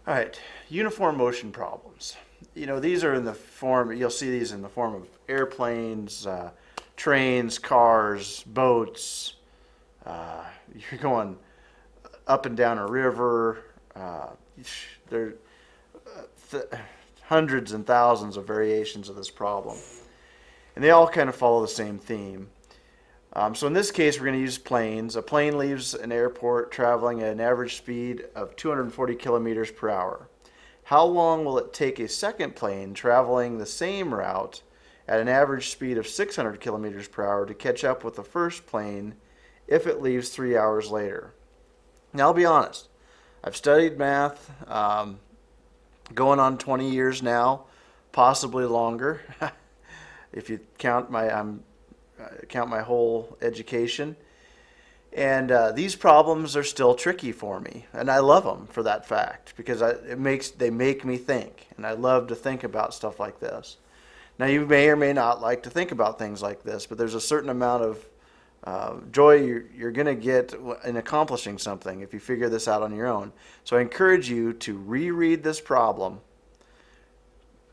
All right, uniform motion problems. These are in the form, you'll see these in the form of airplanes, trains, cars, boats. Uh, you're going up and down a river. Uh, there are th- hundreds and thousands of variations of this problem. And they all kind of follow the same theme. So in this case, we're going to use planes. A plane leaves an airport traveling at an average speed of 240 kilometers per hour. How long will it take a second plane traveling the same route at an average speed of 600 kilometers per hour to catch up with the first plane if it leaves 3 hours later? Now, I'll be honest. I've studied math going on 20 years now, possibly longer. If you count my whole education. And these problems are still tricky for me, and I love them for that fact because they make me think, and I love to think about stuff like this. Now, you may or may not like to think about things like this, but there's a certain amount of joy you're going to get in accomplishing something if you figure this out on your own. So I encourage you to reread this problem,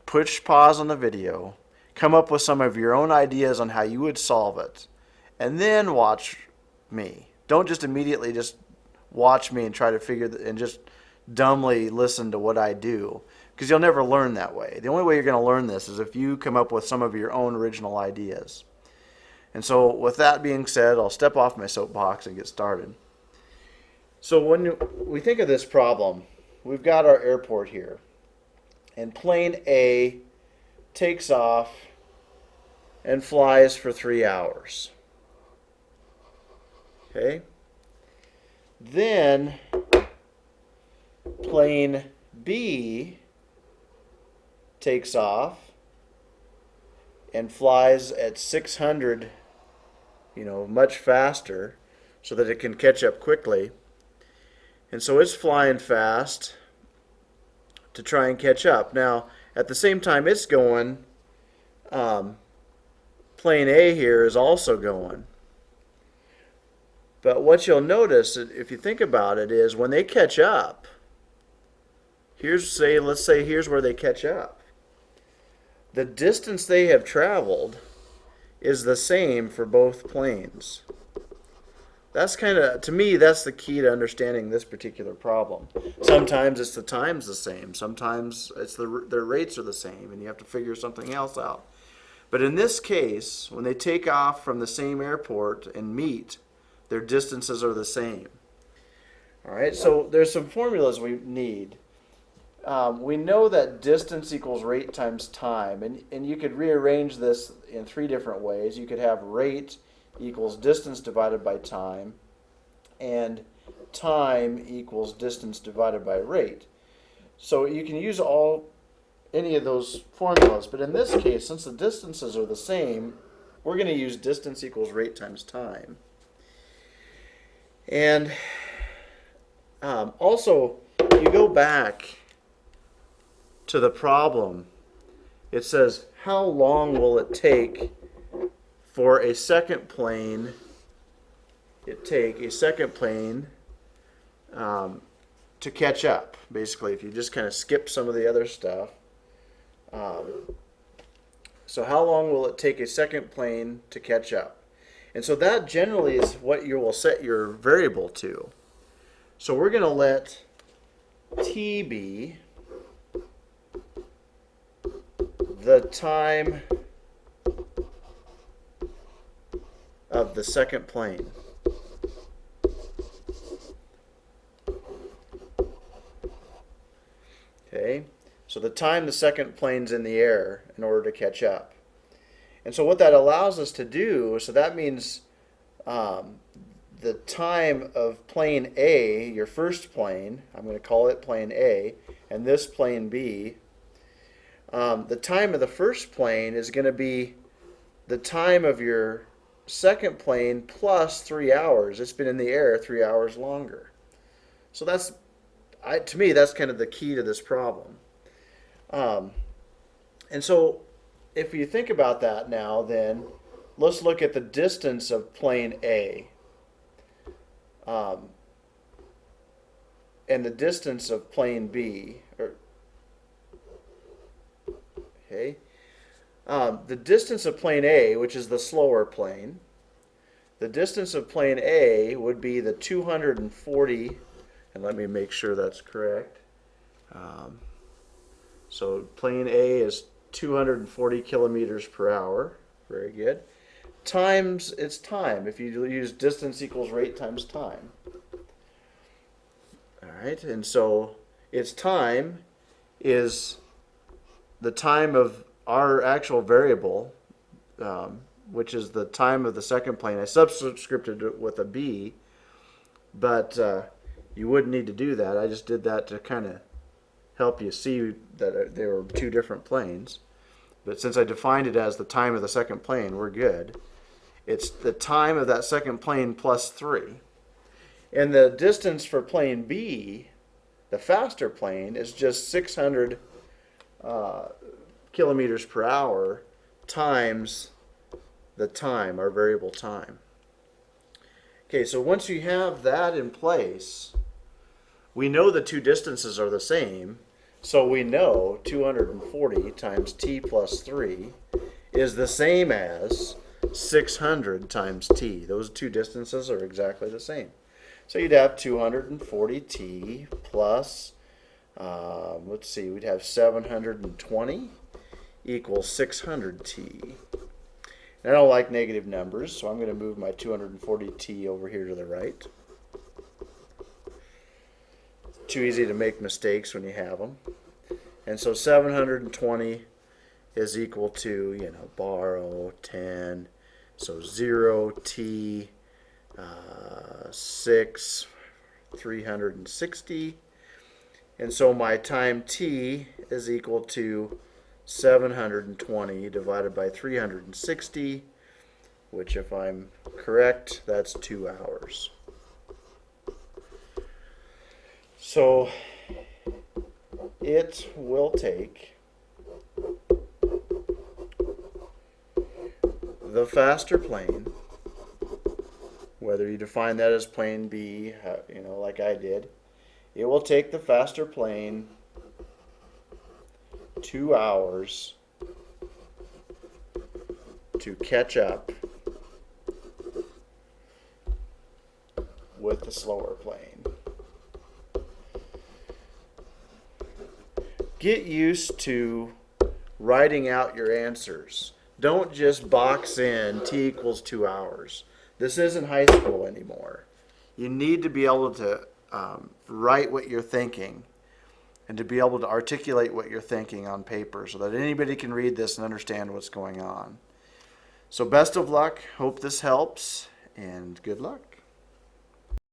push pause on the video, come up with some of your own ideas on how you would solve it, and then watch me. Don't just immediately just watch me and try to and just dumbly listen to what I do, because you'll never learn that way. The only way you're going to learn this is if you come up with some of your own original ideas. And so with that being said, I'll step off my soapbox and get started. So when we think of this problem, we've got our airport here, and plane A takes off and flies for 3 hours. Okay? Then plane B takes off and flies at 600, much faster so that it can catch up quickly. And so it's flying fast to try and catch up. Now, at the same time it's going, plane A here is also going. But what you'll notice, if you think about it, is when they catch up, let's say here's where they catch up. The distance they have traveled is the same for both planes. That's to me, that's the key to understanding this particular problem. Sometimes it's the time's the same. Sometimes it's their rates are the same, and you have to figure something else out. But in this case, when they take off from the same airport and meet, their distances are the same. All right, so there's some formulas we need. We know that distance equals rate times time, and you could rearrange this in 3 different ways. You could have rate equals distance divided by time, and time equals distance divided by rate. So you can use any of those formulas, but in this case, since the distances are the same, we're going to use distance equals rate times time. And also, you go back to the problem. It says, how long will it take for a second plane to catch up? Basically, if you just kind of skip some of the other stuff. So how long will it take a second plane to catch up? And so that generally is what you will set your variable to. So we're going to let t be the time of the second plane. Okay, so the time the second plane's in the air in order to catch up. And so what that allows us to do, so that means the time of plane A, your first plane, I'm going to call it plane A, and this plane B, the time of the first plane is going to be the time of your second plane plus 3 hours. It's been in the air 3 hours longer. So to me, that's kind of the key to this problem. And so if you think about that now, then let's look at the distance of plane A. and the distance of plane B, okay, the distance of plane A, which is the slower plane, the distance of plane A would be the 240, and let me make sure that's correct. So plane A is 240 kilometers per hour. Very good. Times its time. If you use distance equals rate times time. All right, and so its time is the time of our actual variable, which is the time of the second plane. I subscripted it with a B, but you wouldn't need to do that. I just did that to kind of help you see that there were two different planes. But since I defined it as the time of the second plane, we're good. It's the time of that second plane plus 3. And the distance for plane B, the faster plane, is just 600 kilometers per hour times the time, our variable time. Okay, so once you have that in place, we know the two distances are the same, so we know 240 times t plus 3 is the same as 600 times t. Those two distances are exactly the same. So you'd have 240t plus, let's see, we'd have 720 equals 600t. And I don't like negative numbers, so I'm going to move my 240t over here to the right. Too easy to make mistakes when you have them. And so 720 is equal to, borrow 10. So 0t, 6, 360. And so my time t is equal to 720 divided by 360, which, if I'm correct, that's 2 hours. So it will take the faster plane, whether you define that as plane B, like I did, it will take the faster plane 2 hours to catch up with the slower plane. Get used to writing out your answers. Don't just box in t equals 2 hours. This isn't high school anymore. You need to be able to write what you're thinking and to be able to articulate what you're thinking on paper so that anybody can read this and understand what's going on. So best of luck. Hope this helps, and good luck.